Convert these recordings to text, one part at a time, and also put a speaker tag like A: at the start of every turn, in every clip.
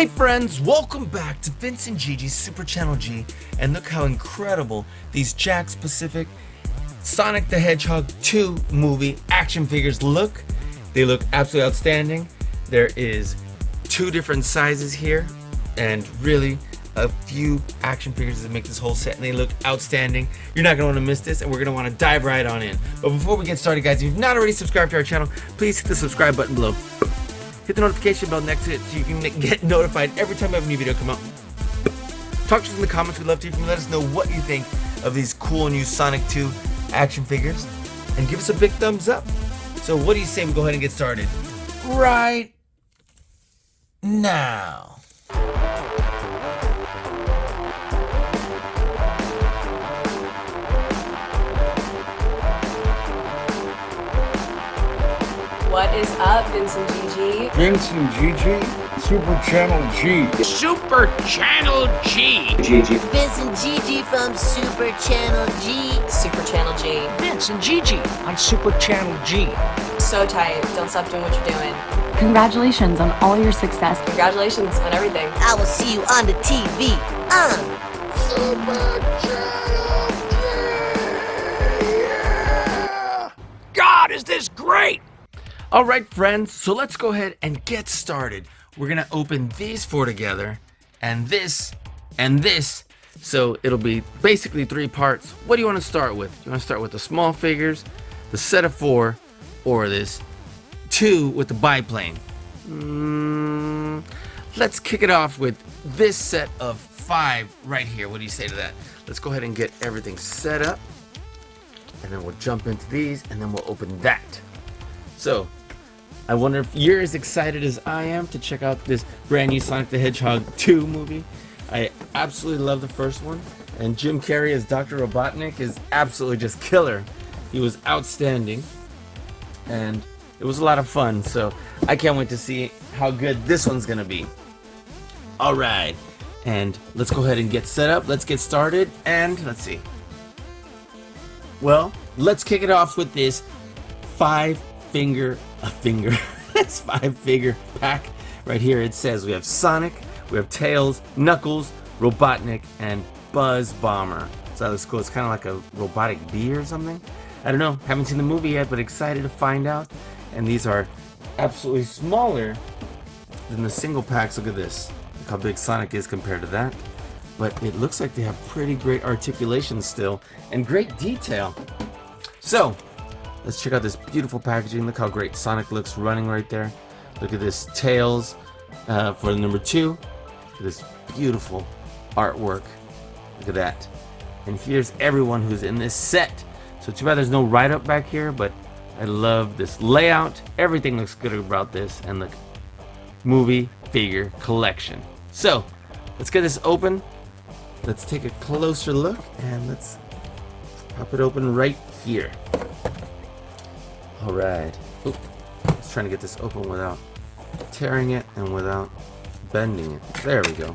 A: Hey friends, welcome back to Vince and Gigi's Super Channel G, and look how incredible these Jakks Pacific Sonic the Hedgehog 2 movie action figures look. They look absolutely outstanding. There is 2 different sizes here, and really a few action figures that make this whole set, and they look outstanding. You're not going to want to miss this, and we're going to want to dive right on in. But before we get started, guys, if you've not already subscribed to our channel, please hit the subscribe button below. Hit the notification bell next to it so you can get notified every time I have a new video come out. Talk to us in the comments. We'd love to hear from you. Let us know what you think of these cool new Sonic 2 action figures, and give us a big thumbs up. So what do you say we go ahead and get started right now?
B: What is up, Vince and Gigi?
C: Vince and Gigi, Super Channel G.
D: Super Channel G.
E: Gigi.
F: Vince and Gigi from Super Channel G.
B: Super Channel G.
D: Vince and Gigi on Super Channel G.
B: So tight. Don't stop doing what you're doing.
G: Congratulations on all your success.
B: Congratulations on everything.
F: I will see you on the TV on
C: Super Channel G. Yeah!
D: God, is this great?
A: All right, friends, so let's go ahead and get started. We're gonna open these 4 together, and this, so it'll be basically 3 parts. What do you want to start with? You want to start with the small figures, the set of 4, or this 2 with the biplane? Let's kick it off with this set of 5 right here. What do you say to that? Let's go ahead and get everything set up, and then we'll jump into these, and then we'll open that. So, I wonder if you're as excited as I am to check out this brand new Sonic the Hedgehog 2 movie. I absolutely love the first one, and Jim Carrey as Dr. Robotnik is absolutely just killer. He was outstanding, and it was a lot of fun, so I can't wait to see how good this one's gonna be. Alright, and let's go ahead and get set up, let's get started, and let's see. Well, let's kick it off with this 5-figure pack right here. It says we have Sonic, we have Tails, Knuckles, Robotnik, and Buzz Bomber. So that looks cool. It's kind of like a robotic bee or something. I don't know, haven't seen the movie yet, but excited to find out. And these are absolutely smaller than the single packs. Look at this, look how big Sonic is compared to that. But it looks like they have pretty great articulation still and great detail. So let's check out this beautiful packaging. Look how great Sonic looks running right there. Look at this Tails for the number 2. Look at this beautiful artwork. Look at that. And here's everyone who's in this set. So too bad there's no write-up back here, but I love this layout. Everything looks good about this, and the movie figure collection. So let's get this open. Let's take a closer look, and let's pop it open right here. Alright, I was trying to get this open without tearing it and without bending it. There we go.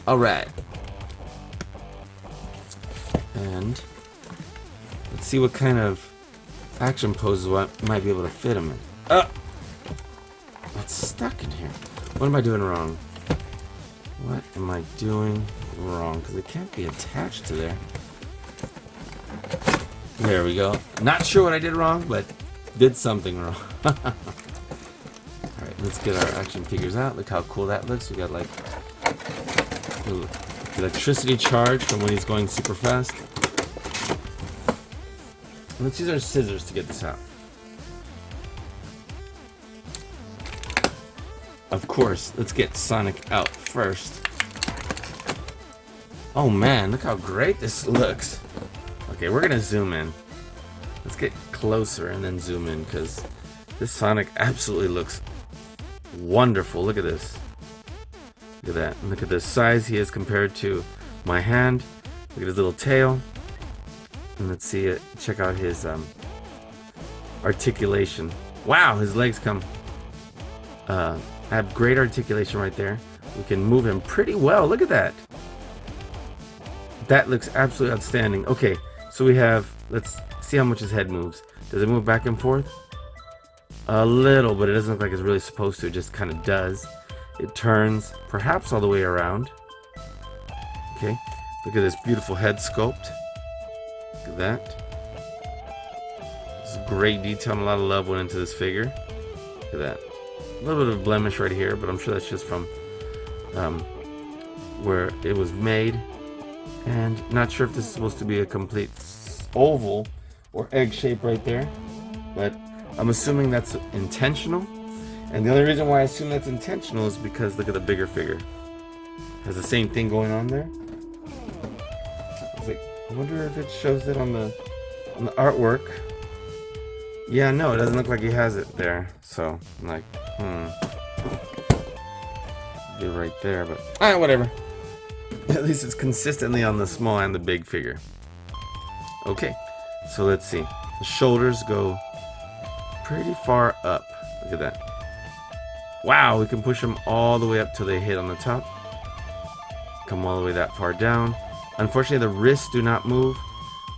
A: Alright. And let's see what kind of action poses might be able to fit him in. It's stuck in here. What am I doing wrong? What am I doing wrong? Because it can't be attached to there. There we go. Not sure what I did wrong, but did something wrong. Alright, let's get our action figures out. Look how cool that looks. We got like electricity charge from when he's going super fast. Let's use our scissors to get this out. Of course, let's get Sonic out first. Oh man, look how great this looks. Okay, we're gonna zoom in. Let's get closer and then zoom in, because this Sonic absolutely looks wonderful. Look at this. Look at that. And look at the size he is compared to my hand. Look at his little tail. And let's see it. Check out his articulation. Wow, his legs come. Have great articulation right there. We can move him pretty well. Look at that. That looks absolutely outstanding. Okay, so we have, let's see how much his head moves. Does it move back and forth? A little, but it doesn't look like it's really supposed to. It just kind of does. It turns perhaps all the way around. Okay, look at this beautiful head sculpt. Look at that. This is great detail and a lot of love went into this figure. Look at that. A little bit of a blemish right here, but I'm sure that's just from where it was made. And not sure if this is supposed to be a complete oval or egg shape right there, but I'm assuming that's intentional. And the only reason why I assume that's intentional is because look at the bigger figure. Has the same thing going on there. I was like, I wonder if it shows it on the artwork. Yeah, no, it doesn't look like he has it there. So I'm like, be right there, but whatever. At least it's consistently on the small and the big figure. Okay, so let's see. The shoulders go pretty far up. Look at that. Wow, we can push them all the way up till they hit on the top. Come all the way that far down. Unfortunately, the wrists do not move,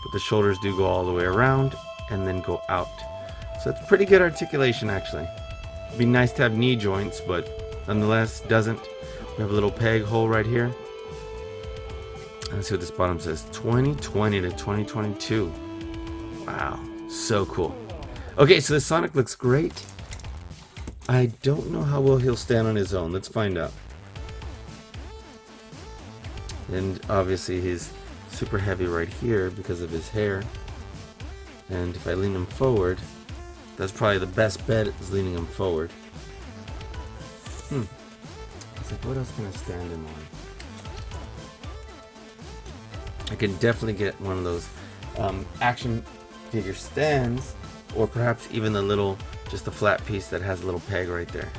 A: but the shoulders do go all the way around and then go out. So it's pretty good articulation, actually. It'd be nice to have knee joints, but nonetheless, doesn't. We have a little peg hole right here. Let's see what this bottom says. 2020 to 2022. Wow, so cool. Okay, so the Sonic looks great. I don't know how well he'll stand on his own. Let's find out. And obviously he's super heavy right here because of his hair. And if I lean him forward, that's probably the best bet, is leaning him forward. It's like, what else can I stand him on? I can definitely get one of those action figure stands, or perhaps even the little, just a flat piece that has a little peg right there.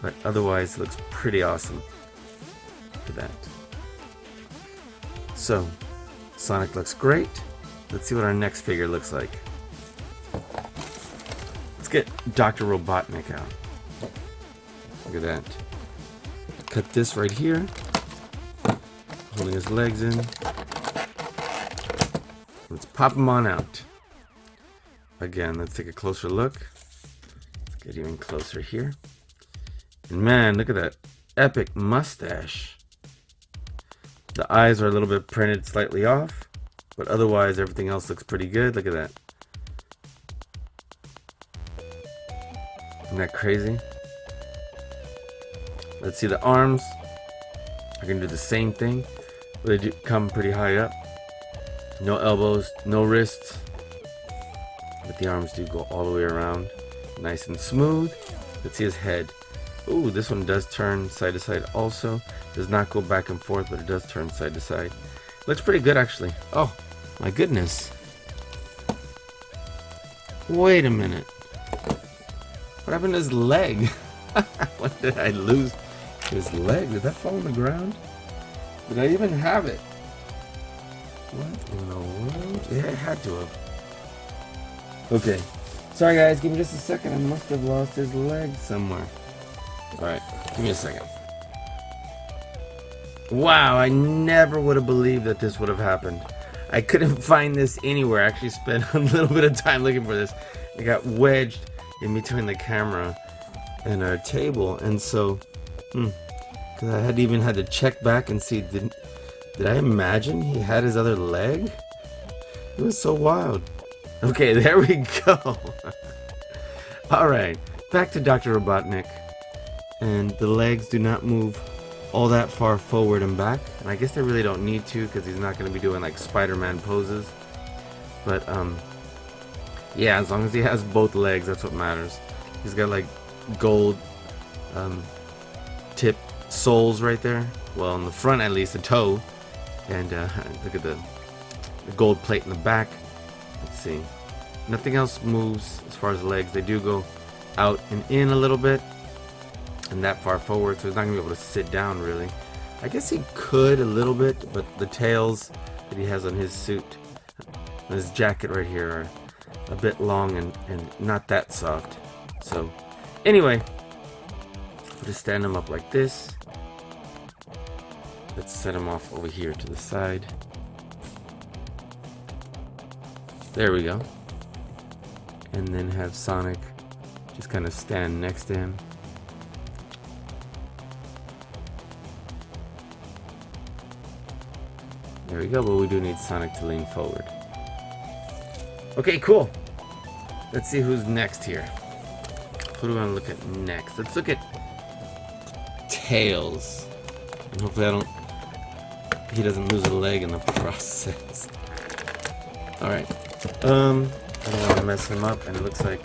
A: But otherwise, it looks pretty awesome. Look at that. So, Sonic looks great. Let's see what our next figure looks like. Let's get Dr. Robotnik out. Look at that. Cut this right here. Holding his legs in. Let's pop him on out. Again, let's take a closer look. Let's get even closer here. And man, look at that epic mustache. The eyes are a little bit printed slightly off, but otherwise everything else looks pretty good. Look at that. Isn't that crazy? Let's see the arms. I can do the same thing. They do come pretty high up. No elbows, no wrists. But the arms do go all the way around. Nice and smooth. Let's see his head. Ooh, this one does turn side to side also. Does not go back and forth, but it does turn side to side. Looks pretty good, actually. Oh, my goodness. Wait a minute. What happened to his leg? What did I lose? His leg? Did that fall on the ground? Did I even have it? What in the world? Yeah, it had to have. Okay. Sorry guys, give me just a second. I must have lost his leg somewhere. Alright, give me a second. Wow, I never would have believed that this would have happened. I couldn't find this anywhere. I actually spent a little bit of time looking for this. It got wedged in between the camera and our table, and so because I had even had to check back and see, did I imagine he had his other leg? It was so wild. Okay, there we go. Alright, back to Dr. Robotnik. And the legs do not move all that far forward and back. And I guess they really don't need to, because he's not going to be doing like Spider-Man poses. But yeah, as long as he has both legs, that's what matters. He's got like gold tip soles right there. Well, on the front at least, the toe. And look at the gold plate in the back. Let's see. Nothing else moves as far as the legs. They do go out and in a little bit. And that far forward, so he's not going to be able to sit down really. I guess he could a little bit, but the tails that he has on his suit, on his jacket right here, are a bit long and not that soft. So, anyway, we'll just stand him up like this. Let's set him off over here to the side. There we go. And then have Sonic just kind of stand next to him. There we go, but we do need Sonic to lean forward. Okay, cool. Let's see who's next here. Who do we want to look at next? Let's look at Tails. And hopefully he doesn't lose a leg in the process. Alright. I don't want to mess him up, and it looks like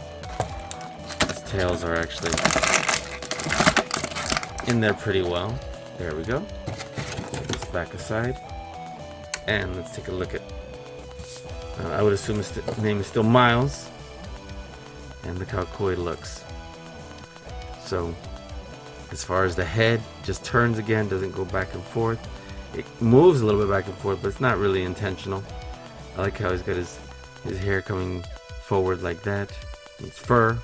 A: his tails are actually in there pretty well. There we go. Put this back aside. And let's take a look at... I would assume his name is still Miles. And look how cool he looks. So, as far as the head, just turns again, doesn't go back and forth. It moves a little bit back and forth, but it's not really intentional. I like how he's got his hair coming forward like that. It's fur.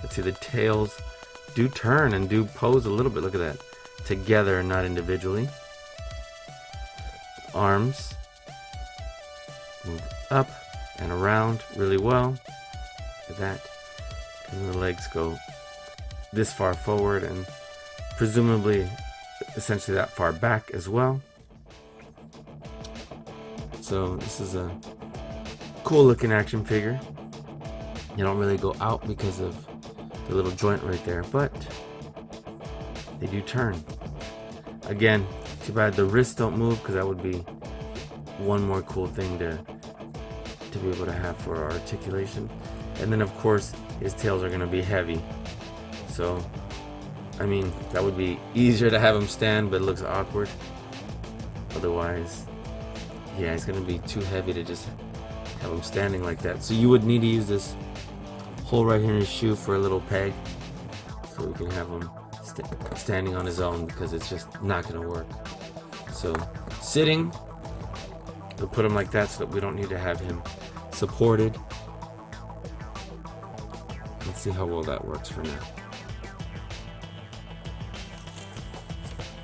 A: Let's see, the tails do turn and do pose a little bit. Look at that. Together, not individually. Arms move up and around really well. Look at that. And the legs go this far forward and presumably essentially that far back as well. So this is a cool looking action figure. You don't really go out because of the little joint right there, but they do turn. Again, too bad the wrists don't move, because that would be one more cool thing to be able to have for our articulation. And then of course his tails are going to be heavy, so I mean that would be easier to have him stand, but it looks awkward otherwise. Yeah, it's going to be too heavy to just have him standing like that, so you would need to use this hole right here in his shoe for a little peg, so we can have him standing on his own, because it's just not going to work. So sitting, we'll put him like that so that we don't need to have him supported. Let's see how well that works for now.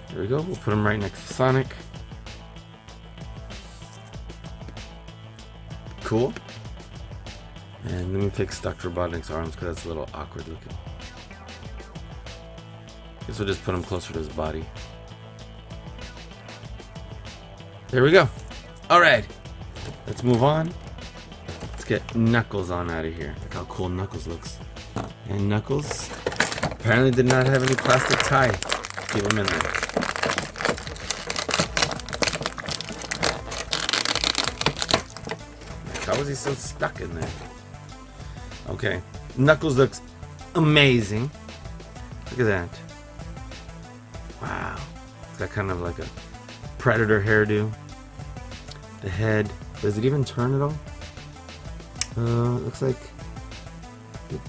A: There we go. We'll put him right next to Sonic. Cool. And let me fix Dr. Robotnik's arms, because that's a little awkward looking. Guess we'll just put him closer to his body. There we go. Alright. Let's move on. Let's get Knuckles on out of here. Look how cool Knuckles looks. And Knuckles apparently did not have any plastic tie. Keep him in there. How was he so stuck in there? Okay. Knuckles looks amazing. Look at that. Wow. It's got kind of like a predator hairdo. The head. Does it even turn at all? Looks like it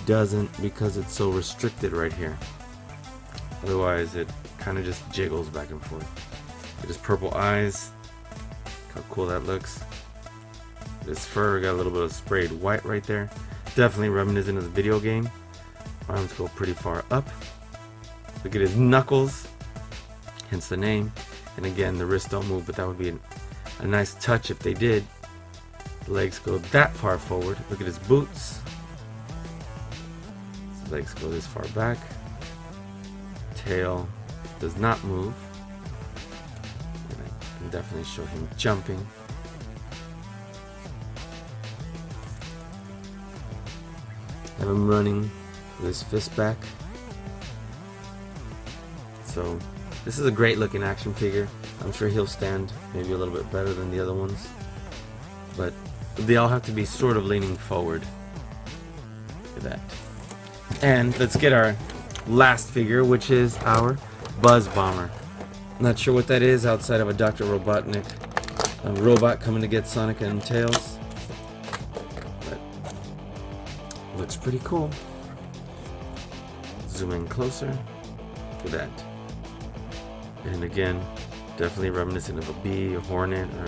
A: doesn't, because it's so restricted right here. Otherwise it kind of just jiggles back and forth. Look at his purple eyes. Look how cool that looks. His fur got a little bit of sprayed white right there. Definitely reminiscent of the video game. Arms go pretty far up. Look at his knuckles, hence the name. And again, the wrists don't move, but that would be a nice touch if they did. The legs go that far forward. Look at his boots. His legs go this far back. Tail does not move. And I can definitely show him jumping. Have him running with his fist back. So this is a great looking action figure. I'm sure he'll stand maybe a little bit better than the other ones, but they all have to be sort of leaning forward. Look at that. And let's get our last figure, which is our Buzz Bomber. Not sure what that is outside of a Dr. Robotnik, a robot coming to get Sonic and Tails. Looks pretty cool. Zoom in closer. Look at that. And again, definitely reminiscent of a bee, a hornet, or,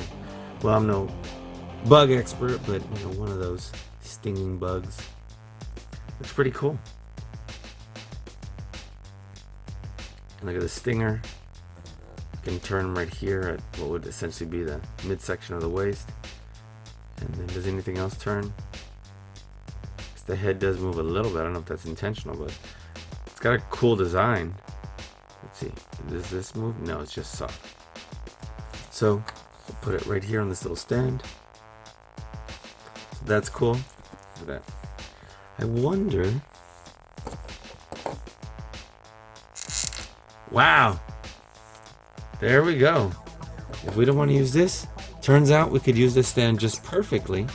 A: well, I'm no bug expert, but you know, one of those stinging bugs. Looks pretty cool. And look at the stinger. You can turn him right here at what would essentially be the midsection of the waist. And then does anything else turn? The head does move a little bit. I don't know if that's intentional, but it's got a cool design. Let's see. Does this move? No, it's just soft. So put it right here on this little stand. So that's cool. Look at that. I wonder. Wow. There we go. If we don't want to use this, turns out we could use this stand just perfectly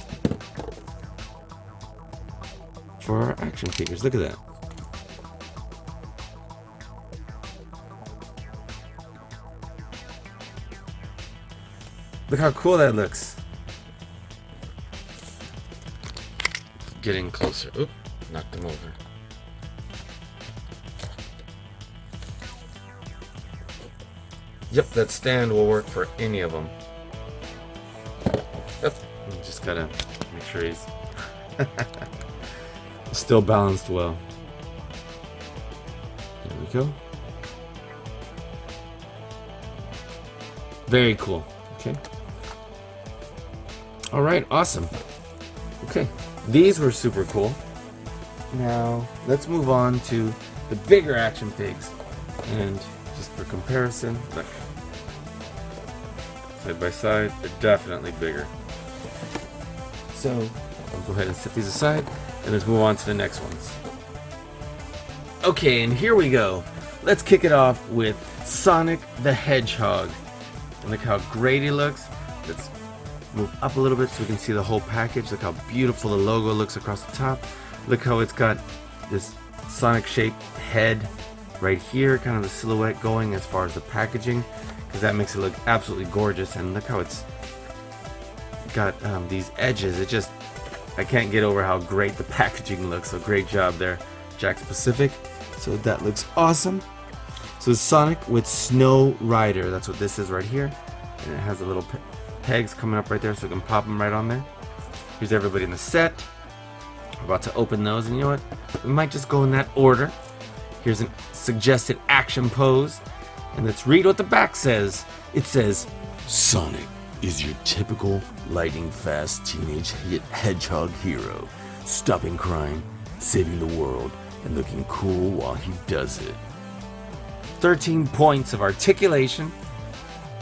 A: for our action figures. Look at that. Look how cool that looks. Getting closer. Oop, knocked him over. Yep, that stand will work for any of them. Yep, just gotta make sure he's still balanced well. There we go. Very cool. Okay. All right, awesome. Okay, these were super cool. Now let's move on to the bigger action figs, and just for comparison, look, side by side, they're definitely bigger. So I'll go ahead and set these aside, and let's move on to the next ones. Okay, and here we go. Let's kick it off with Sonic the Hedgehog. And look how great he looks. Let's move up a little bit so we can see the whole package. Look how beautiful the logo looks across the top. Look how it's got this Sonic shaped head right here, kind of the silhouette going as far as the packaging, because that makes it look absolutely gorgeous. And look how it's got these edges. It just, I can't get over how great the packaging looks. So great job there, Jakks Pacific. So that looks awesome. So it's Sonic with Snow Rider. That's what this is right here. And it has the little pegs coming up right there so we can pop them right on there. Here's everybody in the set. We're about to open those, and you know what? We might just go in that order. Here's a suggested action pose. And let's read what the back says. It says,
E: Sonic is your typical lightning-fast teenage hedgehog hero, stopping crime, saving the world, and looking cool while he does it.
A: 13 points of articulation.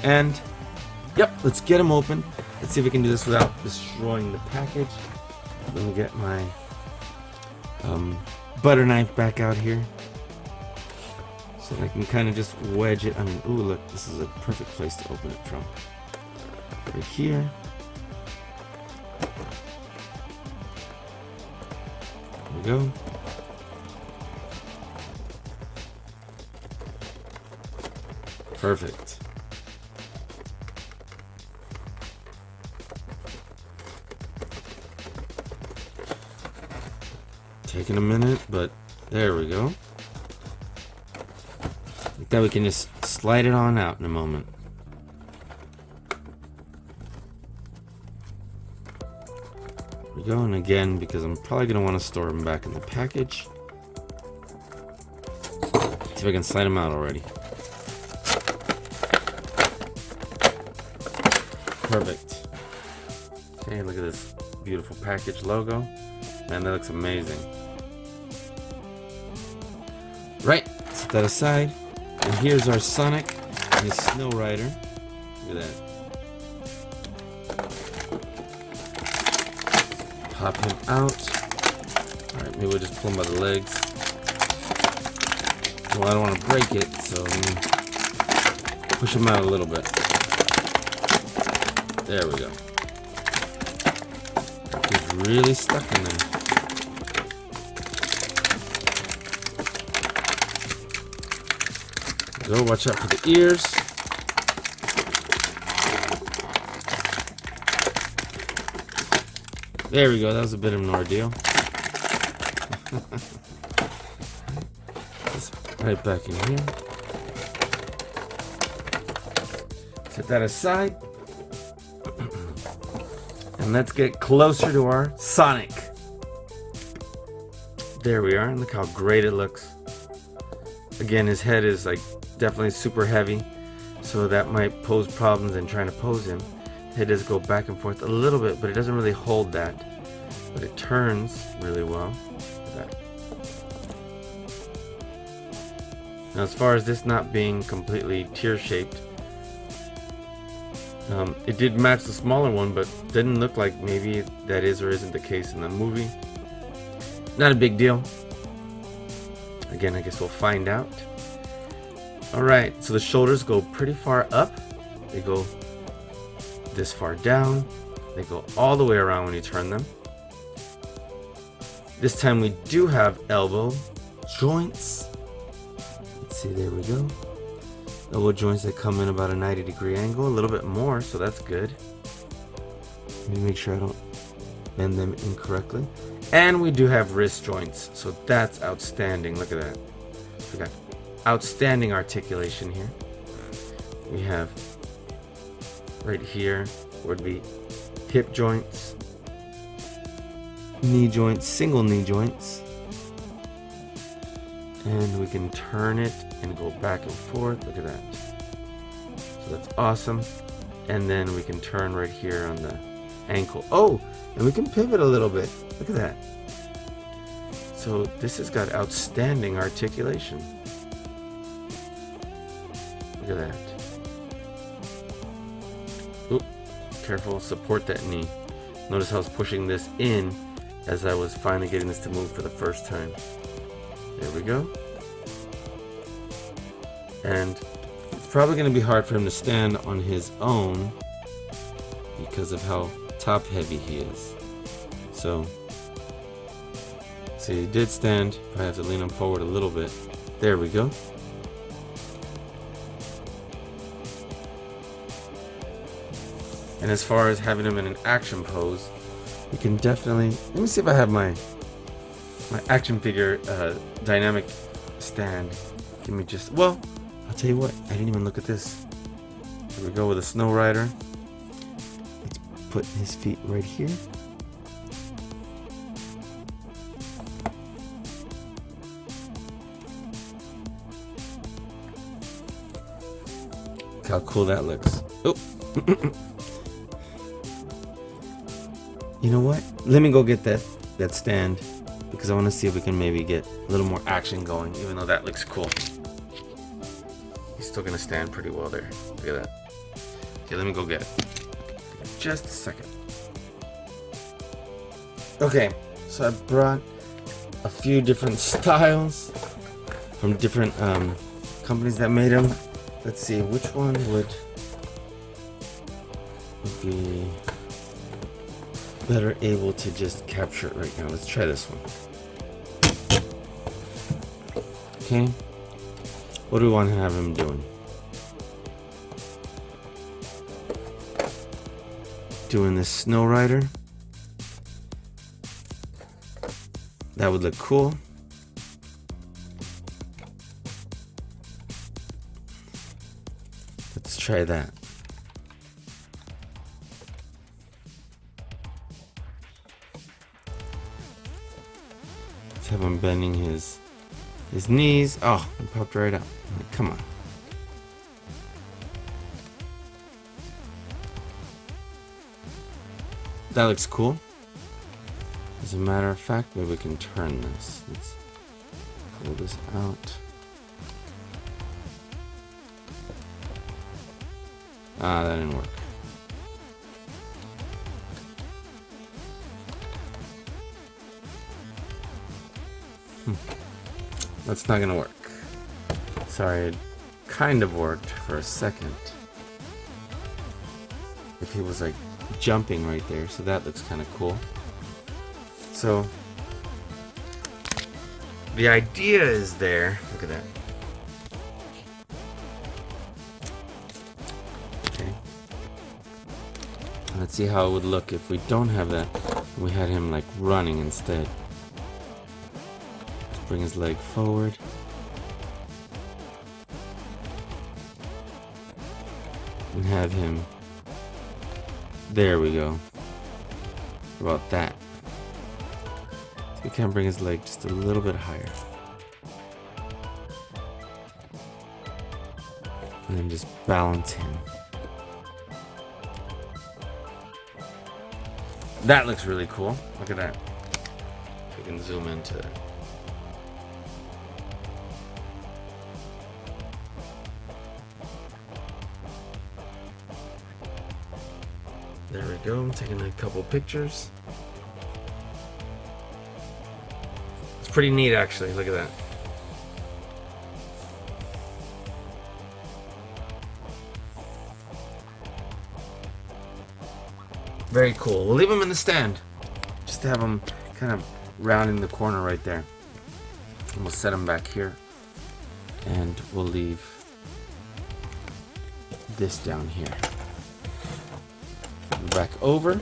A: And, yep, let's get them open. Let's see if we can do this without destroying the package. Let me get my butter knife back out here, so I can kind of just wedge it. I mean, ooh, look, this is a perfect place to open it from. Right here. There we go. Perfect. Taking a minute, but there we go. Like that, we can just slide it on out in a moment. There we go, and again, because I'm probably going to want to store them back in the package. See if I can slide them out already. Perfect. Okay, look at this beautiful package logo. Man, that looks amazing. Right, set that aside. And here's our Sonic and his Snow Rider. Look at that. Pop him out. Alright, maybe we'll just pull him by the legs. Well, I don't want to break it, so let me push him out a little bit. There we go. He's really stuck in there. Go, watch out for the ears. There we go, that was a bit of an ordeal. Just right back in here. Set that aside. And let's get closer to our Sonic. There we are, and look how great it looks. Again, his head is like definitely super heavy, so that might pose problems in trying to pose him. The head does go back and forth a little bit, but it doesn't really hold that. But it turns really well. Look at that. Now, as far as this not being completely tear-shaped, It did match the smaller one, but didn't look like maybe that is or isn't the case in the movie. Not a big deal. Again, I guess we'll find out. Alright, so the shoulders go pretty far up. They go this far down. They go all the way around when you turn them. This time we do have elbow joints. Let's see, there we go. Elbow joints that come in about a 90-degree angle, a little bit more, so that's good. Let me make sure I don't bend them incorrectly. And we do have wrist joints, so that's outstanding. Look at that. We got outstanding articulation here. We have right here would be hip joints, knee joints, single knee joints. And we can turn it and go back and forth. Look at that. So that's awesome. And then we can turn right here on the ankle. Oh, and we can pivot a little bit. Look at that. So this has got outstanding articulation. Look at that. Oop, careful, support that knee. Notice how I was pushing this in as I was finally getting this to move for the first time. There we go. And it's probably going to be hard for him to stand on his own because of how top heavy he is. So, see, he did stand. I have to lean him forward a little bit. There we go. And as far as having him in an action pose, you can definitely, let me see if I have my action figure dynamic stand. Give me just, well, I'll tell you what, I didn't even look at this. Here we go with a Snow Rider. Let's put his feet right here. Look how cool that looks. Oh. You know what? Let me go get that stand, because I want to see if we can maybe get a little more action going, even though that looks cool. He's still going to stand pretty well there. Look at that. Okay, let me go get it. Just a second. Okay, so I brought a few different styles from different companies that made them. Let's see, which one would be better able to just capture it right now. Let's try this one. Okay. What do we want to have him doing? Doing this Snow Rider. That would look cool. Let's try that. Let's have him bending his knees. Oh, it popped right up. Come on. That looks cool. As a matter of fact, maybe we can turn this. Let's pull this out. Ah, that didn't work. That's not gonna work. Sorry, it kind of worked for a second. If he was like jumping right there, so that looks kind of cool. So the idea is there. Look at that. Okay. Let's see how it would look if we don't have that. We had him like running instead. Let's bring his leg forward. And have him. There we go. About that. So we can bring his leg just a little bit higher. And then just balance him. That looks really cool. Look at that. We can zoom into it. There we go. I'm taking a couple pictures. It's pretty neat, actually. Look at that. Very cool. We'll leave them in the stand, just to have them kind of rounding the corner right there. And we'll set them back here, and we'll leave this down here. Back over,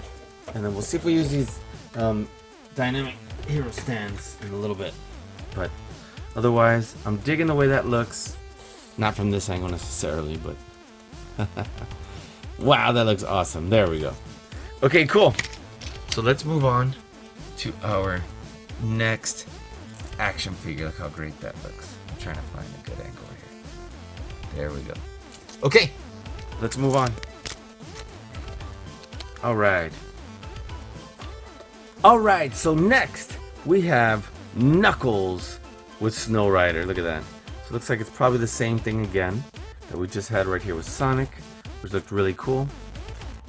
A: and then we'll see if we use these dynamic hero stands in a little bit. But otherwise, I'm digging the way that looks. Not from this angle necessarily, but wow, that looks awesome. There we go. Okay, cool. So let's move on to our next action figure. Look how great that looks. I'm trying to find a good angle here. There we go. Okay, let's move on. Alright, so next we have Knuckles with Snow Rider. Look at that. So it looks like it's probably the same thing again that we just had right here with Sonic, which looked really cool.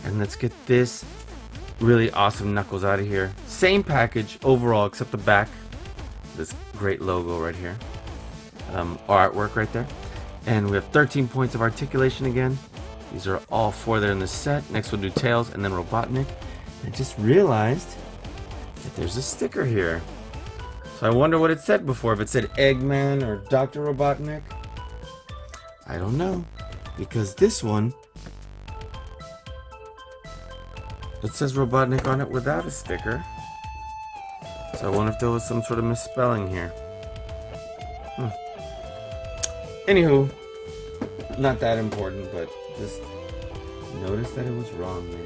A: And let's get this really awesome Knuckles out of here. Same package overall except the back. This great logo right here. Artwork right there. And we have 13 points of articulation again. These are all 4 there in the set. Next we'll do Tails and then Robotnik. I just realized that there's a sticker here. So I wonder what it said before. If it said Eggman or Dr. Robotnik. I don't know. Because this one, it says Robotnik on it without a sticker. So I wonder if there was some sort of misspelling here. Anywho, not that important, but just notice that it was wrong there.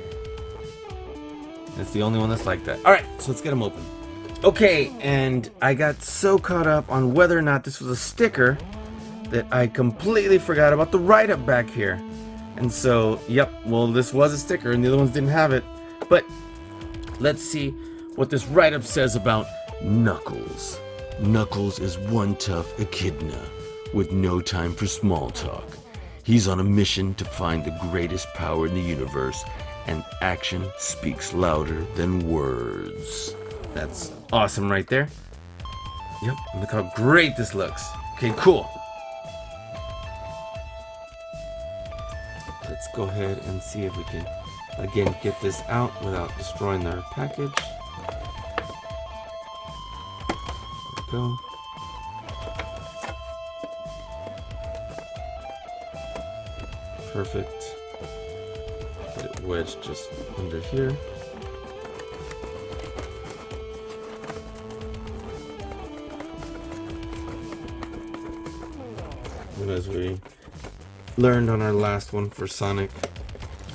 A: It's the only one that's like that. Alright, so let's get them open. Okay, and I got so caught up on whether or not this was a sticker that I completely forgot about the write-up back here. And so, yep, well, this was a sticker and the other ones didn't have it. But let's see what this write-up says about
E: Knuckles. Knuckles is one tough echidna with no time for small talk. He's on a mission to find the greatest power in the universe, and action speaks louder than words.
A: That's awesome right there. Yep, look how great this looks. Okay, cool. Let's go ahead and see if we can, again, get this out without destroying our package. There we go. Perfect. Get it wedged just under here. And as we learned on our last one for Sonic,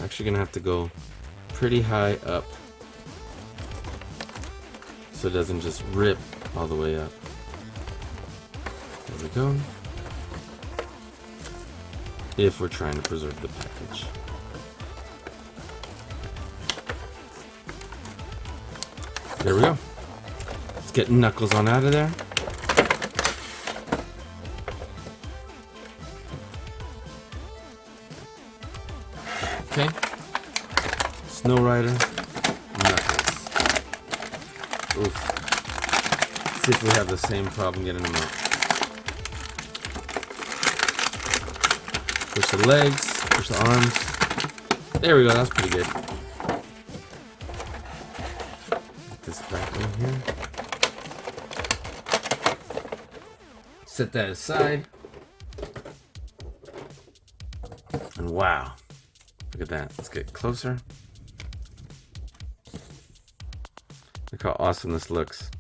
A: actually gonna have to go pretty high up so it doesn't just rip all the way up. There we go. If we're trying to preserve the package. There we go. Let's get Knuckles on out of there. Okay. Snow Rider, Knuckles. Oof. Let's see if we have the same problem getting them out. Push the legs, push the arms. There we go, that's pretty good. Get this back in here. Set that aside. And wow. Look at that. Let's get closer. Look how awesome this looks.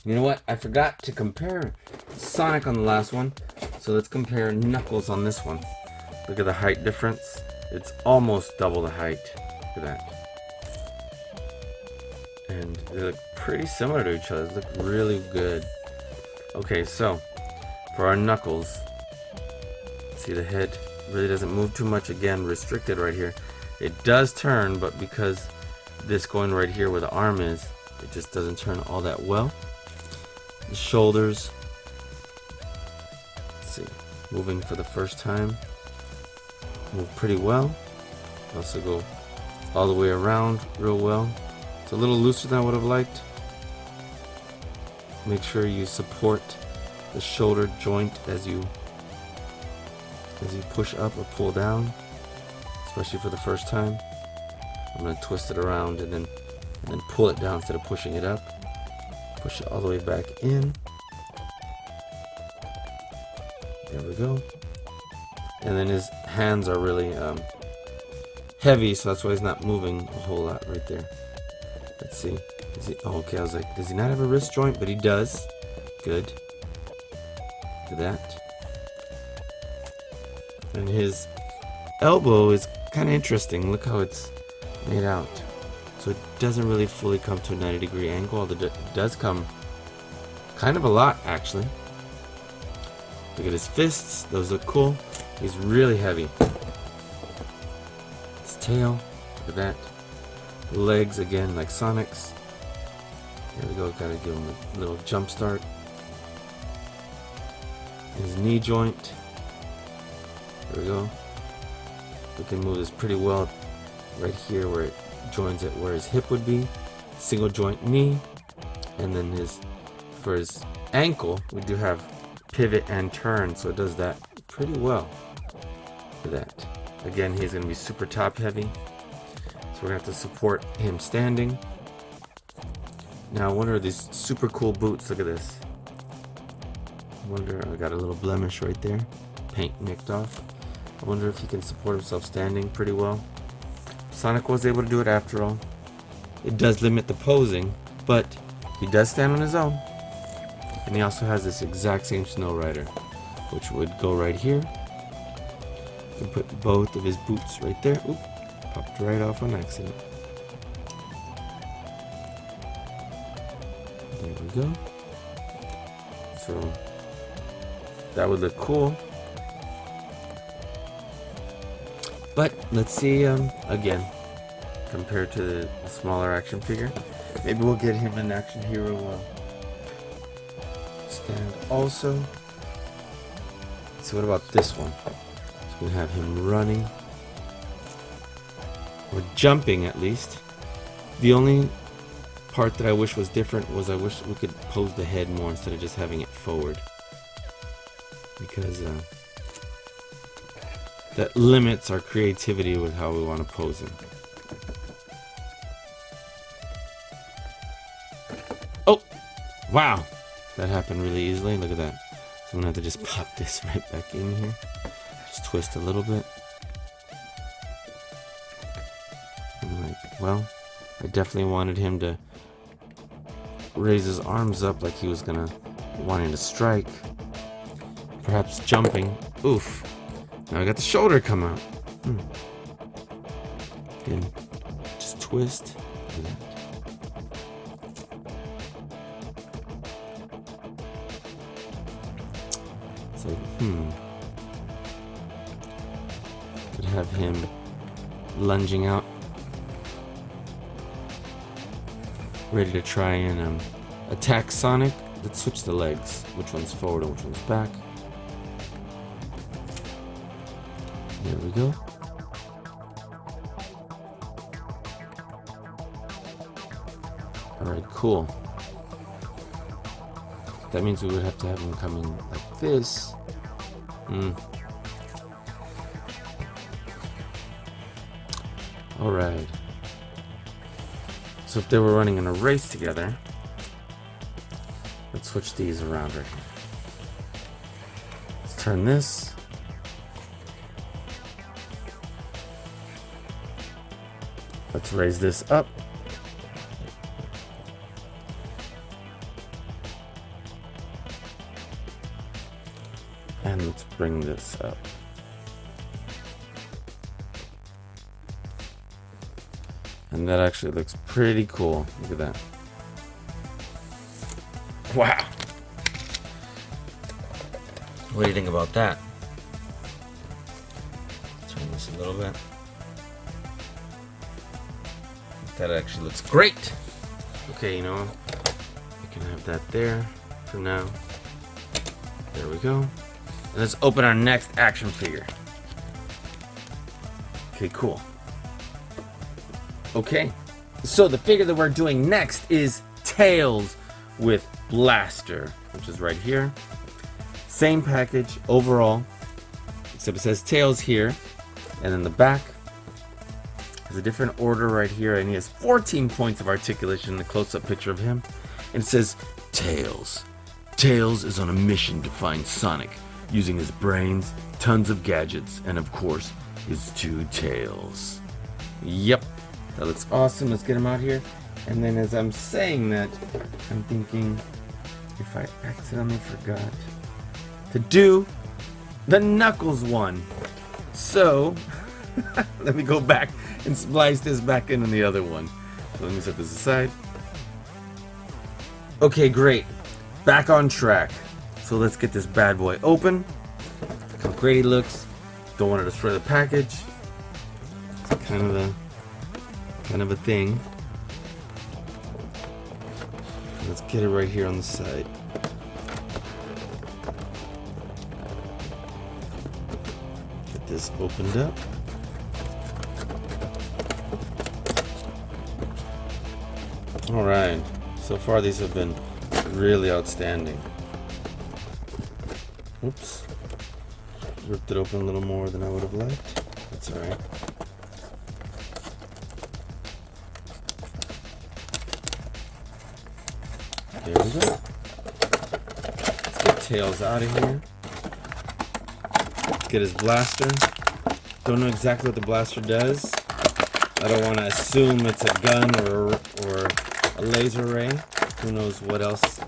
A: You know what? I forgot to compare Sonic on the last one. So let's compare Knuckles on this one. Look at the height difference. It's almost double the height. Look at that. And they look pretty similar to each other. They look really good. Okay, so for our Knuckles, see the head really doesn't move too much. Again, restricted right here. It does turn, but because this going right here where the arm is, it just doesn't turn all that well. The shoulders, let's see, moving for the first time, move pretty well. Also go all the way around real well. It's a little looser than I would have liked. Make sure you support the shoulder joint as you push up or pull down, especially for the first time. I'm going to twist it around and then pull it down instead of pushing it up. Push it all the way back in. There we go. And then his hands are really heavy, so that's why he's not moving a whole lot right there. Let's see. Is he, oh, okay, I was like, does he not have a wrist joint? But he does. Good. Look at that. And his elbow is kind of interesting. Look how it's made out. So it doesn't really fully come to a 90-degree angle, although it does come kind of a lot, actually. Look at his fists. Those look cool. He's really heavy. His tail. Look at that. Legs, again, like Sonic's. There we go. Gotta give him a little jump start. His knee joint. There we go. We can move this pretty well right here where it joins it where his hip would be. Single joint knee. And then for his ankle, we do have pivot and turn, so it does that pretty well. Look at that. Again, he's going to be super top heavy, so we're going to have to support him standing. Now I wonder, these super cool boots, look at this. I wonder, I got a little blemish right there, paint nicked off. I wonder if he can support himself standing pretty well. Sonic was able to do it after all. It does limit the posing, but he does stand on his own. And he also has this exact same Snow Rider, which would go right here. You can put both of his boots right there. Oop, popped right off on accident. There we go. So that would look cool. But let's see, again, compared to the smaller action figure. Maybe we'll get him an action hero stand also. So what about this one? So we can have him running or jumping at least. The only part that I wish was different was I wish we could pose the head more instead of just having it forward, because that limits our creativity with how we want to pose him. Oh, wow. That happened really easily. Look at that. So I'm gonna have to just pop this right back in here. Just twist a little bit. I'm like, well, I definitely wanted him to raise his arms up like he was wanting to strike. Perhaps jumping. Oof. Now I got the shoulder come out. Again, just twist. Look at that. Could have him lunging out, ready to try and attack Sonic. Let's switch the legs. Which one's forward and which one's back? There we go. Alright, cool. That means we would have to have him coming like this. Alright. So if they were running in a race together, let's switch these around right here. Let's turn this. Let's raise this up. And let's bring this up. And that actually looks pretty cool. Look at that. Wow. What do you think about that? Turn this a little bit. That actually looks great. Okay, you know, we can have that there for now. There we go. And let's open our next action figure. Okay, cool. Okay, so the figure that we're doing next is Tails with Blaster, which is right here. Same package overall, except it says Tails here, and then the back has a different order right here, and he has 14 points of articulation in the close-up picture of him. And it says Tails. Tails is on a mission to find Sonic, using his brains, tons of gadgets, and of course, his two tails. Yep, that looks awesome. Let's get him out here. And then as I'm saying that, I'm thinking if I accidentally forgot to do the Knuckles one. So, let me go back and splice this back into the other one. So let me set this aside. Okay, great. Back on track. So let's get this bad boy open. Look how great he looks. Don't want to destroy the package. It's kind of a thing. Let's get it right here on the side. Get this opened up. Alright, so far these have been really outstanding. Oops. Ripped it open a little more than I would have liked. That's alright. There we go. Let's get Tails out of here. Get his blaster. Don't know exactly what the blaster does. I don't want to assume it's a gun or a laser ray. Who knows what else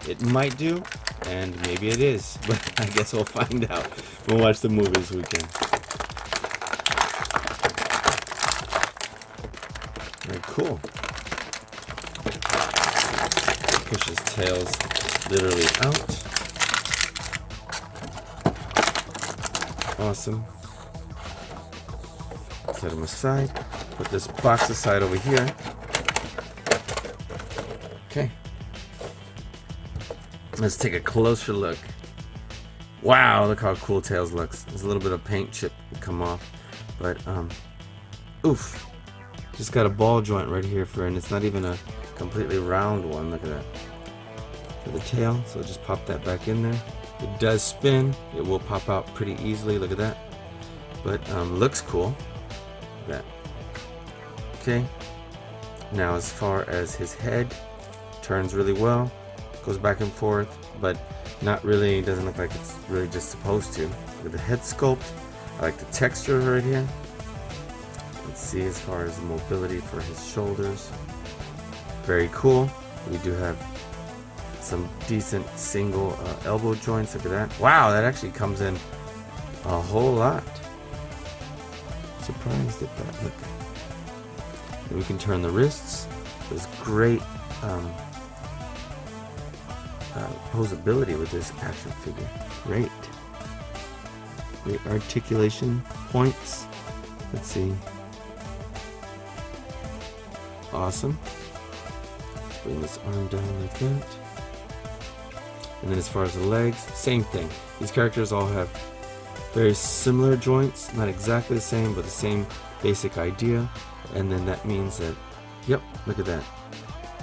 A: it might do, and maybe it is, but I guess we'll find out. We'll watch the movie this weekend. Very cool. Pushes Tails literally out. Awesome. Set him aside. Put this box aside over here. Okay. Let's take a closer look. Wow, look how cool Tails looks. There's a little bit of paint chip to come off, but oof. Just got a ball joint right here and it's not even a completely round one. Look at that. For the tail, so just pop that back in there. It does spin. It will pop out pretty easily. Look at that. But looks cool. Look at that. Okay. Now as far as his head, turns really well. Goes back and forth, but not really. Doesn't look like it's really just supposed to. Look at the head sculpt. I like the texture right here. Let's see as far as the mobility for his shoulders. Very cool. We do have some decent single elbow joints. Look at that. Wow, that actually comes in a whole lot. Surprised at that. Look. And we can turn the wrists. There's great posability with this action figure. Great articulation points. Let's see. Awesome. Bring this arm down like that. And then as far as the legs, same thing. These characters all have very similar joints, not exactly the same, but the same basic idea. And then that means that, yep, look at that.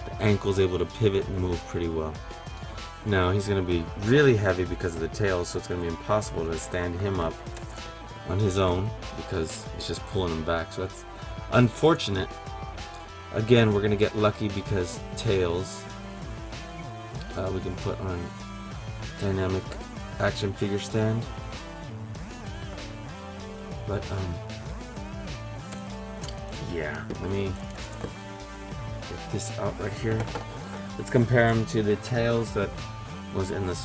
A: The ankle's able to pivot and move pretty well. Now he's going to be really heavy because of the tail, so it's going to be impossible to stand him up on his own because it's just pulling him back. So that's unfortunate. Again, we're going to get lucky because Tails we can put on dynamic action figure stand. But yeah, let me get this out right here. Let's compare them to the Tails that was in the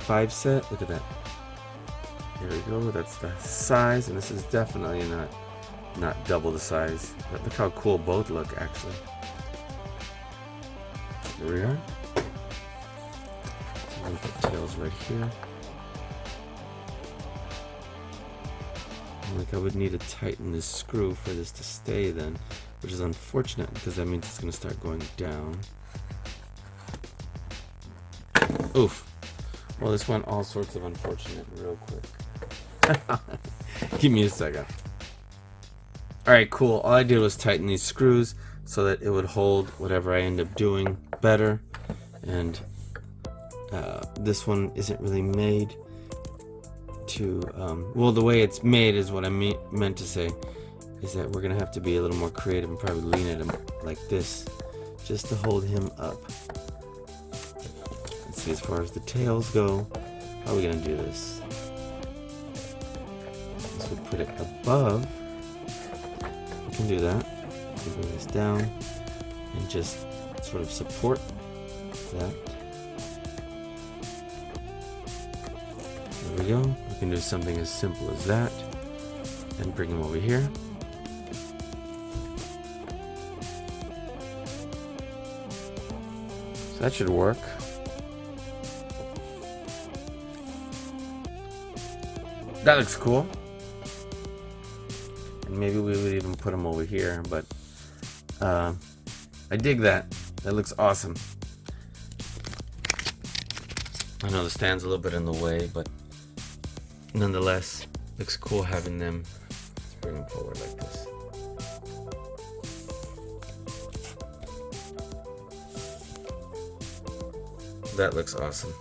A: 5 set. Look at that. There we go. That's the size, and this is definitely not double the size. But look how cool both look, actually. Here we are. So I'm gonna put Tails right here. Like I would need to tighten this screw for this to stay then, which is unfortunate because that means it's going to start going down. Oof. Well, this went all sorts of unfortunate real quick. Give me a second. Alright, cool. All I did was tighten these screws so that it would hold whatever I end up doing better. And this one isn't really made to, well, the way it's made is what I meant to say, is that we're going to have to be a little more creative and probably lean at him like this, just to hold him up. Let's see, as far as the tails go, how are we going to do this? This would put it above. We can do that. We can bring this down and just sort of support that. There we go. We can do something as simple as that and bring him over here. So that should work. That looks cool. And maybe we would even put him over here, but I dig that. That looks awesome. I know the stand's a little bit in the way, but nonetheless, looks cool having them. Let's bring them forward like this. That looks awesome.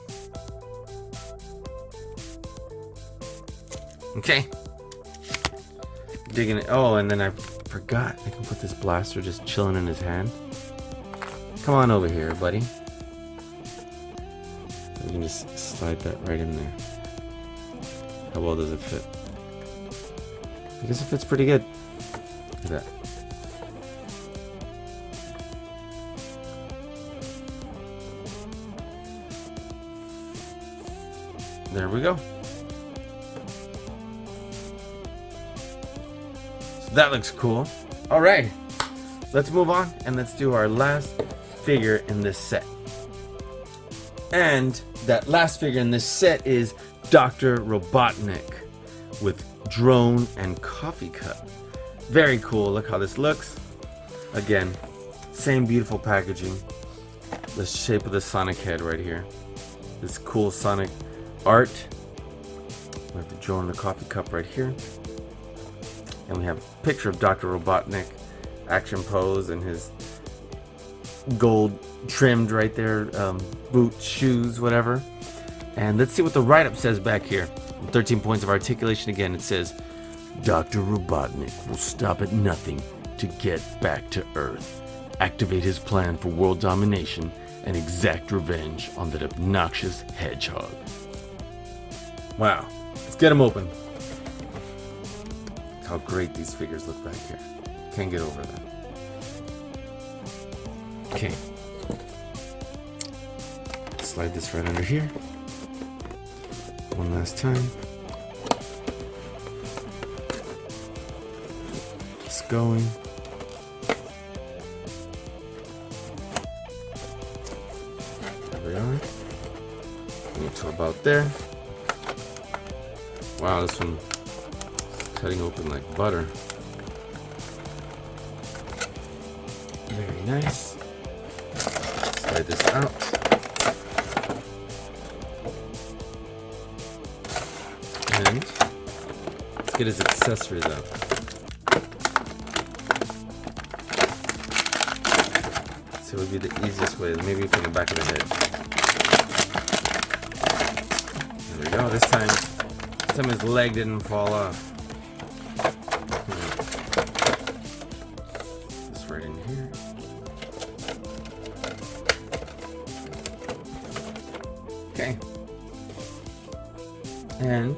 A: Okay. Digging it. Oh, and then I forgot. I can put this blaster just chilling in his hand. Come on over here, buddy. We can just slide that right in there. How well does it fit? I guess it fits pretty good. Look at that. There we go. So that looks cool. All right, let's move on and let's do our last figure in this set. And that last figure in this set is Dr. Robotnik with drone and coffee cup. Very cool. Look how this looks. Again, same beautiful packaging. The shape of the Sonic head right here. This cool Sonic art. We have the drone and the coffee cup right here. And we have a picture of Dr. Robotnik, action pose, and his gold trimmed right there, boots, shoes, whatever. And let's see what the write-up says back here. 13 points of articulation again. It says, Dr. Robotnik will stop at nothing to get back to Earth, activate his plan for world domination, and exact revenge on that obnoxious hedgehog. Wow. Let's get him open. How great these figures look back here. Can't get over that. Okay. Slide this right under here. One last time. Just going. There we are. Bring it to about there. Wow, this one is cutting open like butter. Very nice. Slide this out. And let's get his accessories out. So it would be the easiest way, maybe from the back of the head. There we go. This time his leg didn't fall off. This right in here. Okay. And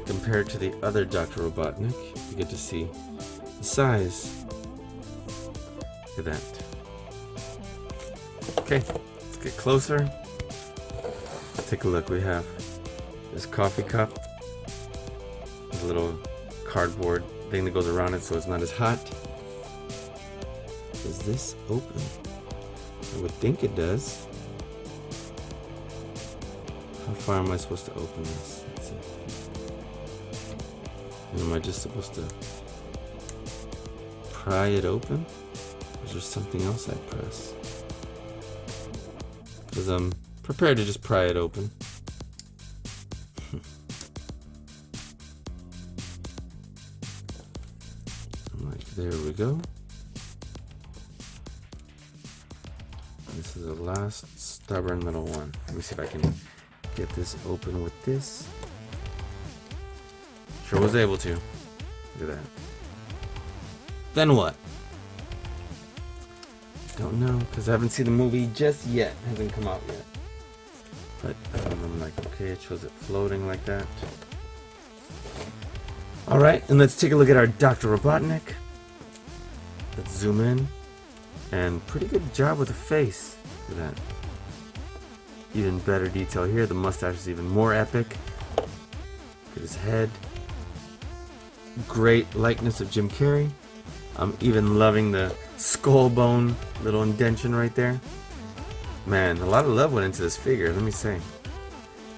A: compared to the other Dr. Robotnik, you get to see the size. Look at that. Okay, let's get closer. Take a look. We have this coffee cup. There's a little cardboard thing that goes around it so it's not as hot. Does this open? I would think it does. How far am I supposed to open this? Let's see. And am I just supposed to pry it open? Or is there something else I press? Because I'm prepared to just pry it open. There we go. This is the last stubborn little one. Let me see if I can get this open with this. Sure was able to. Look at that. Then what? Don't know, because I haven't seen the movie just yet. It hasn't come out yet. But I'm like, okay, it shows it floating like that. Alright, and let's take a look at our Dr. Robotnik. Let's zoom in. And pretty good job with the face. Look at that. Even better detail here. The mustache is even more epic. Look at his head. Great likeness of Jim Carrey. I'm even loving the skull bone little indentation right there. Man, a lot of love went into this figure, let me say.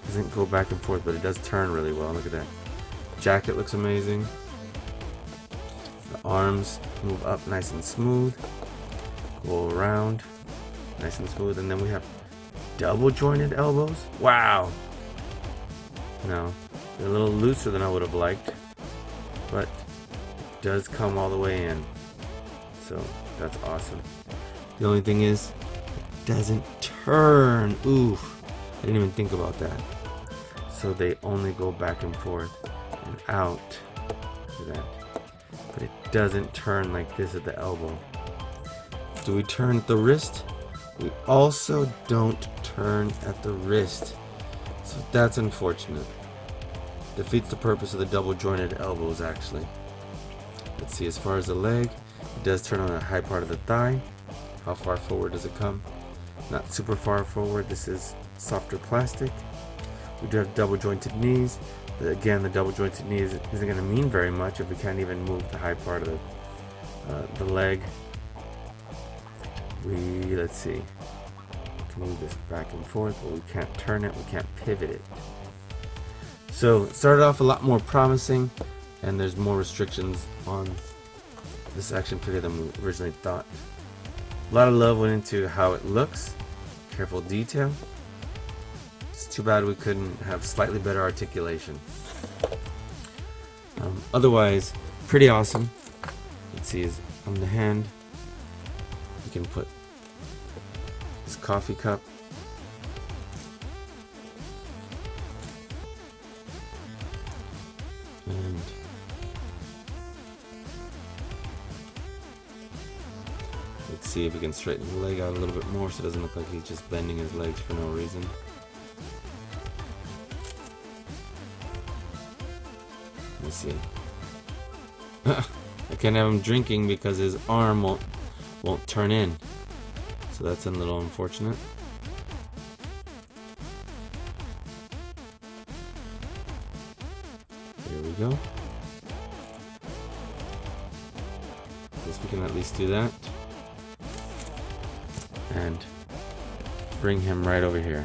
A: Doesn't go back and forth, but it does turn really well. Look at that. Jacket looks amazing. The arms move up nice and smooth. Go around nice and smooth. And then we have double jointed elbows. Wow. No, they're a little looser than I would have liked. But it does come all the way in. So that's awesome. The only thing is, it doesn't turn. Oof. I didn't even think about that. So they only go back and forth and out. Look at that. But it doesn't turn like this at the elbow. Do we turn at the wrist? We also don't turn at the wrist. So that's unfortunate. Defeats the purpose of the double jointed elbows actually. Let's see, as far as the leg, it does turn on the high part of the thigh. How far forward does it come? Not super far forward. This is softer plastic. We do have double jointed knees. But again, the double jointed knee isn't going to mean very much if we can't even move the high part of the leg. Let's see. We can move this back and forth, but we can't turn it. We can't pivot it. So it started off a lot more promising, and there's more restrictions on this action figure than we originally thought. A lot of love went into how it looks. Careful detail. It's too bad we couldn't have slightly better articulation. Otherwise, pretty awesome. Let's see, is on the hand, you can put this coffee cup. And let's see if we can straighten the leg out a little bit more so it doesn't look like he's just bending his legs for no reason. Let's see. I can't have him drinking because his arm won't turn in. So that's a little unfortunate. There we go. Guess we can at least do that. And bring him right over here.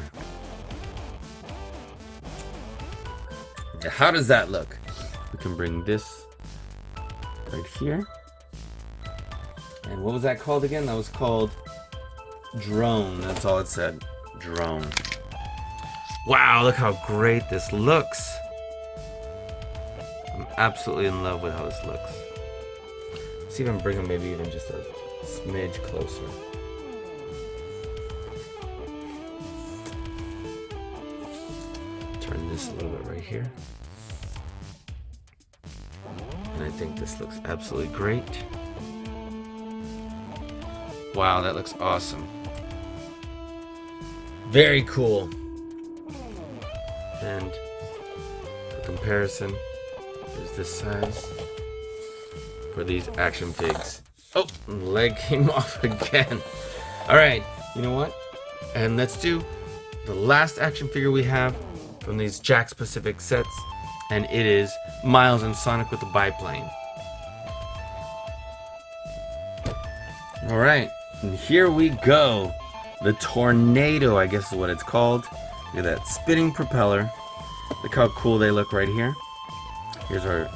A: How does that look? We can bring this right here. And what was that called again? That was called drone. That's all it said. Drone. Wow, look how great this looks. I'm absolutely in love with how this looks. Let's even bring him maybe even just a smidge closer. Turn this a little bit right here. And I think this looks absolutely great. Wow, that looks awesome. Very cool. And for comparison, there's this size for these action figs. Oh, leg came off again. All right, you know what? And let's do the last action figure we have from these Jakks Pacific sets, and it is Miles and Sonic with the biplane. All right, and here we go. The Tornado, I guess is what it's called. Look at that spinning propeller. Look how cool they look right here. Here's our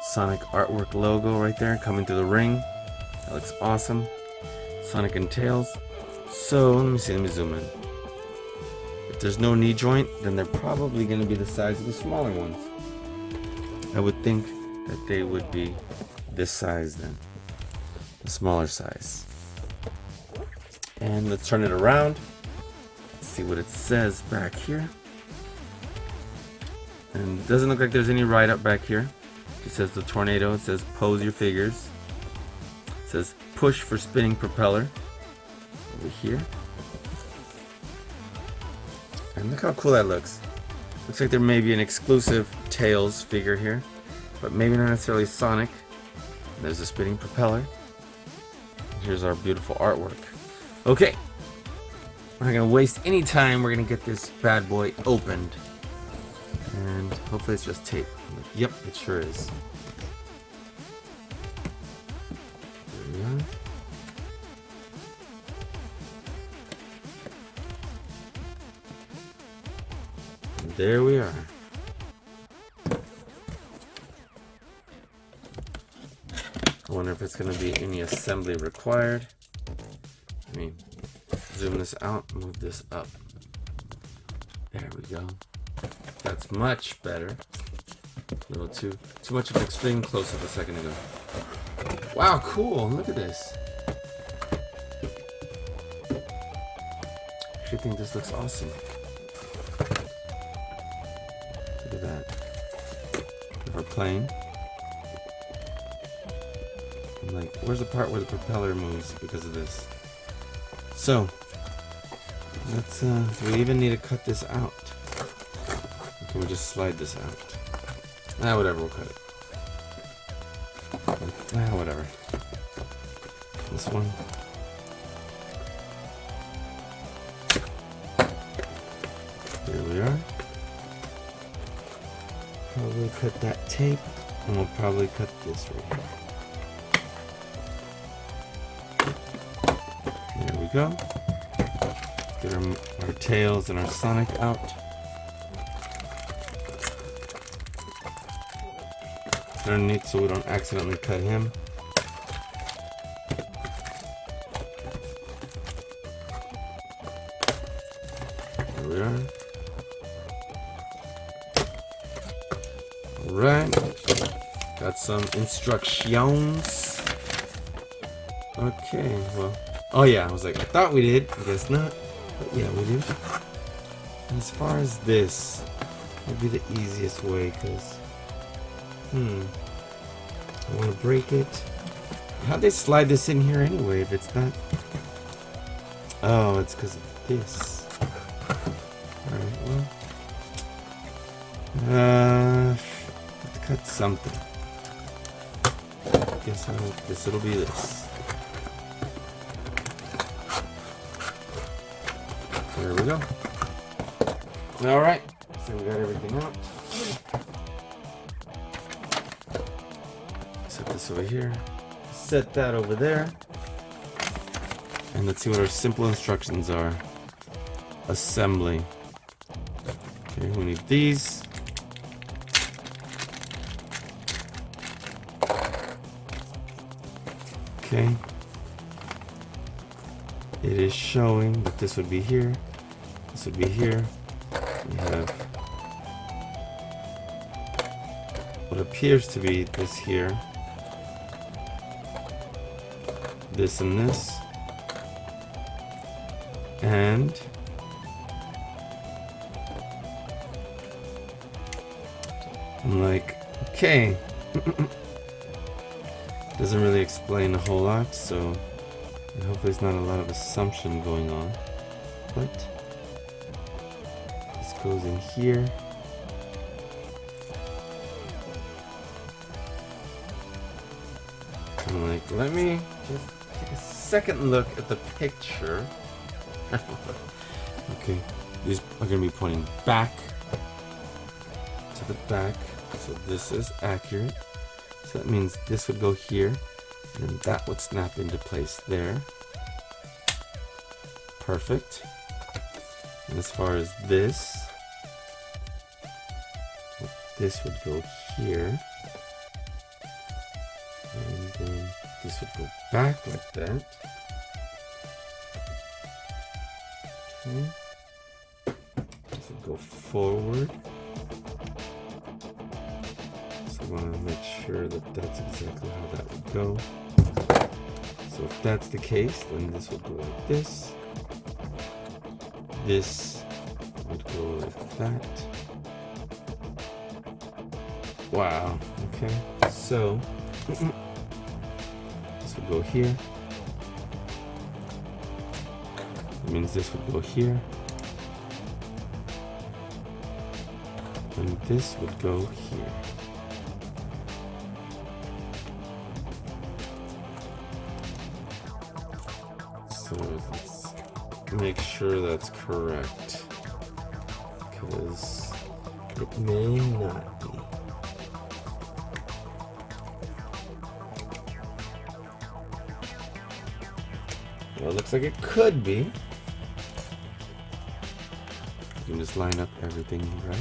A: Sonic artwork logo right there coming through the ring. That looks awesome. Sonic and Tails. So let me zoom in. If there's no knee joint, then they're probably going to be the size of the smaller ones. I would think that they would be this size then. the smaller size. And let's turn it around. Let's see what it says back here. And it doesn't look like there's any write-up back here. It says the tornado. It says pose your figures. It says push for spinning propeller over here. And look how cool that looks. Looks like there may be an exclusive Tails figure here, but maybe not necessarily Sonic. And there's a spinning propeller. Here's our beautiful artwork. Okay, we're not gonna waste any time. We're gonna get this bad boy opened. And hopefully it's just tape. Yep, it sure is. There we are. And there we are. I wonder if it's going to be any assembly required. Let me zoom this out, move this up. There we go. That's much better. A little too much of an extreme close-up a second ago. Wow, cool. Look at this. I actually think this looks awesome. Look at that. Our plane. I'm like, where's the part where the propeller moves because of this? So, let's, do we even need to cut this out? Or can we just slide this out? Ah, whatever, we'll cut it. Ah, whatever. This one. There we are. Probably cut that tape, and we'll probably cut this right here. There we go. Get our Tails and our Sonic out. Underneath so we don't accidentally cut him. There we are. Alright. Got some instructions. Okay, well. Oh yeah, I was like, I thought we did. I guess not. But yeah, we do. And as far as this, would be the easiest way, because I want to break it. How'd they slide this in here anyway if it's not? Oh, it's because of this. Alright, well. Let's cut something. Guess it'll be this. There we go. Alright, so we got everything out. Set this over here. Set that over there. And let's see what our simple instructions are. Assembly. Okay, we need these. Okay. It is showing that this would be here. This would be here. We have what appears to be this here. This and this. And I'm like, okay. Doesn't really explain a whole lot, so hopefully there's not a lot of assumption going on. But this goes in here. I'm like, let me just take a second look at the picture. Okay, these are going to be pointing back to the back, so this is accurate. So that means this would go here, and that would snap into place there. Perfect. And as far as this would go here. And then this would go back like that. Okay. This would go forward. So I want to make sure that that's exactly how that would go. So if that's the case, then this would go like this. This would go like that. Wow, okay. So this would go here. That means this would go here. And this would go here. So let's make sure that's correct, because it may not be. Well, it looks like it could be. You can just line up everything right.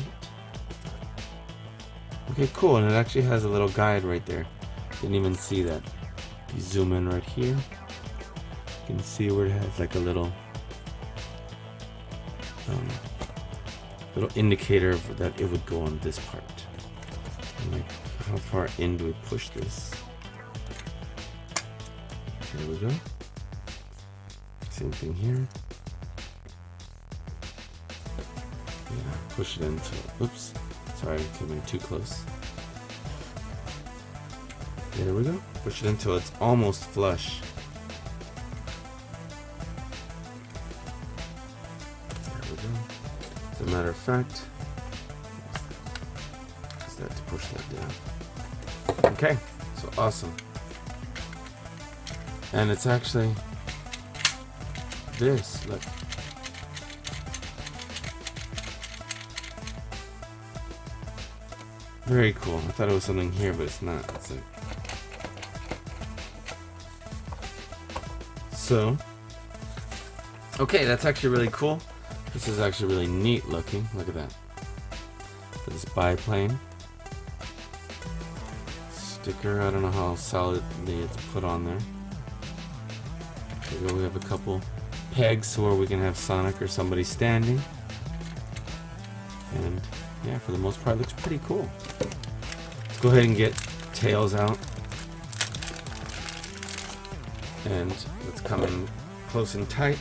A: Okay, cool, and it actually has a little guide right there. Didn't even see that. You zoom in right here. You can see where it has like a little indicator of that it would go on this part. And like, how far in do we push this? There we go. Same thing here. Yeah, push it into. Oops. Sorry, I came in too close. There we go. Push it until it's almost flush. There we go. As a matter of fact, use that to push that down. Okay, so awesome. And it's actually this. Look. Very cool. I thought it was something here, but it's not. It's like... So, okay, that's actually really cool. This is actually really neat looking. Look at that. For this biplane sticker. I don't know how solidly it's put on there. There we go. We have a couple pegs where we can have Sonic or somebody standing. And yeah, for the most part, it looks pretty cool. Let's go ahead and get Tails out. And let's come in close and tight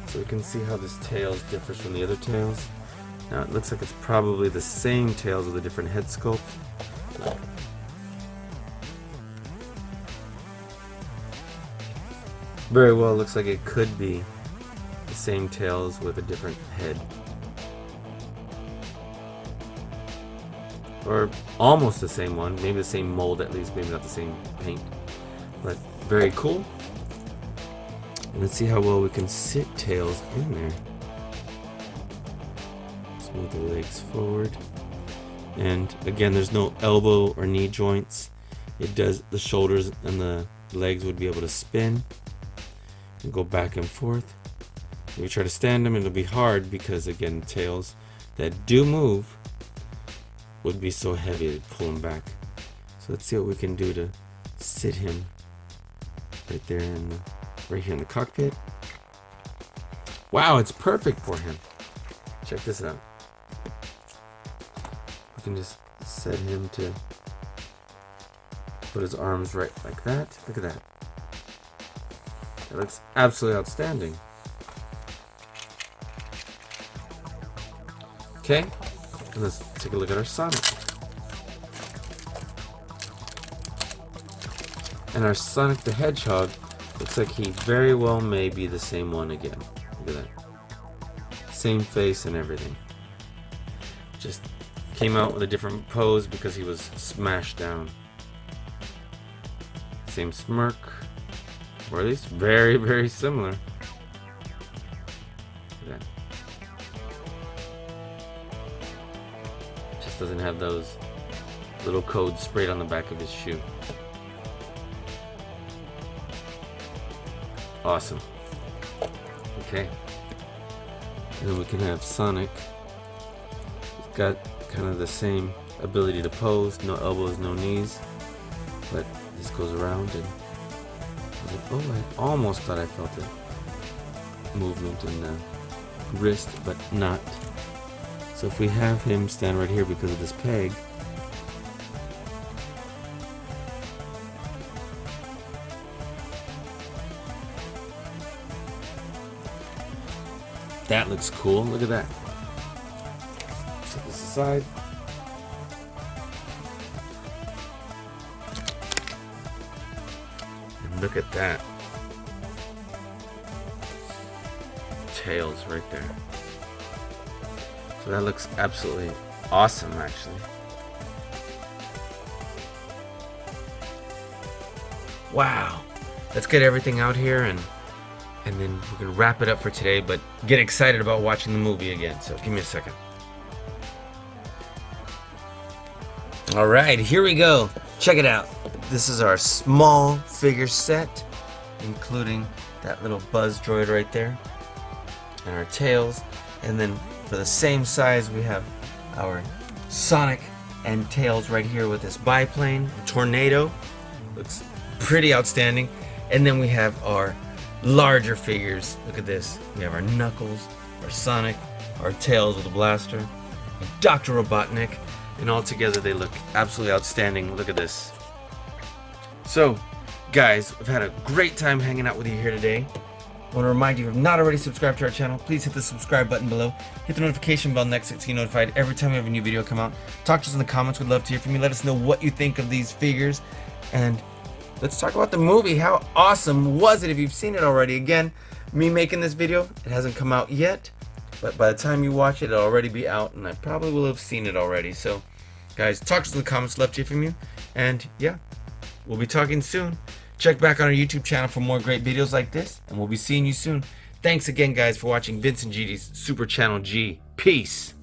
A: so we can see how this Tails differs from the other Tails. Now it looks like it's probably the same Tails with a different head sculpt. Very well, looks like it could be the same Tails with a different head. Or almost the same one, maybe the same mold at least, maybe not the same paint. But very cool. And let's see how well we can sit Tails in there. Let's move the legs forward. And again, there's no elbow or knee joints. It does, the shoulders and the legs would be able to spin and go back and forth. If you try to stand them, it'll be hard because again, Tails that do move would be so heavy to pull him back. So let's see what we can do to sit him right there in the, right here in the cockpit. Wow, it's perfect for him. Check this out. We can just set him to put his arms right like that. Look at that. That looks absolutely outstanding. Okay, and let's take a look at our Sonic. And our Sonic the Hedgehog looks like he very well may be the same one again. Look at that. Same face and everything. Just came out with a different pose because he was smashed down. Same smirk. Or at least very, very similar. Look at that. Just doesn't have those little codes sprayed on the back of his shoe. Awesome. Okay. And then we can have Sonic. He's got kind of the same ability to pose. No elbows, no knees. But this goes around and... Oh, I almost thought I felt a movement in the wrist, but not. So if we have him stand right here because of this peg, That looks cool. Look at that. Set this aside. And look at that. Tails right there. So that looks absolutely awesome, actually. Wow. Let's get everything out here and then we're gonna wrap it up for today, but get excited about watching the movie again. So give me a second. All right, here we go. Check it out. This is our small figure set, including that little Buzz droid right there, and our Tails. And then for the same size, we have our Sonic and Tails right here with this biplane, tornado. Looks pretty outstanding. And then we have our larger figures. Look at this. We have our Knuckles, our Sonic, our Tails with a blaster, and Dr. Robotnik, and all together they look absolutely outstanding. Look at this. So, guys, I've had a great time hanging out with you here today. I want to remind you, if you've not already subscribed to our channel, please hit the subscribe button below. Hit the notification bell next to it so you're notified every time we have a new video come out. Talk to us in the comments. We'd love to hear from you. Let us know what you think of these figures. And let's talk about the movie. How awesome was it if you've seen it already? Again, me making this video, it hasn't come out yet, but by the time you watch it, it'll already be out, and I probably will have seen it already. So, guys, talk to us in the comments. Love to hear from you. And yeah, we'll be talking soon. Check back on our YouTube channel for more great videos like this, and we'll be seeing you soon. Thanks again, guys, for watching Vince and Gigi's Super Channel G. Peace.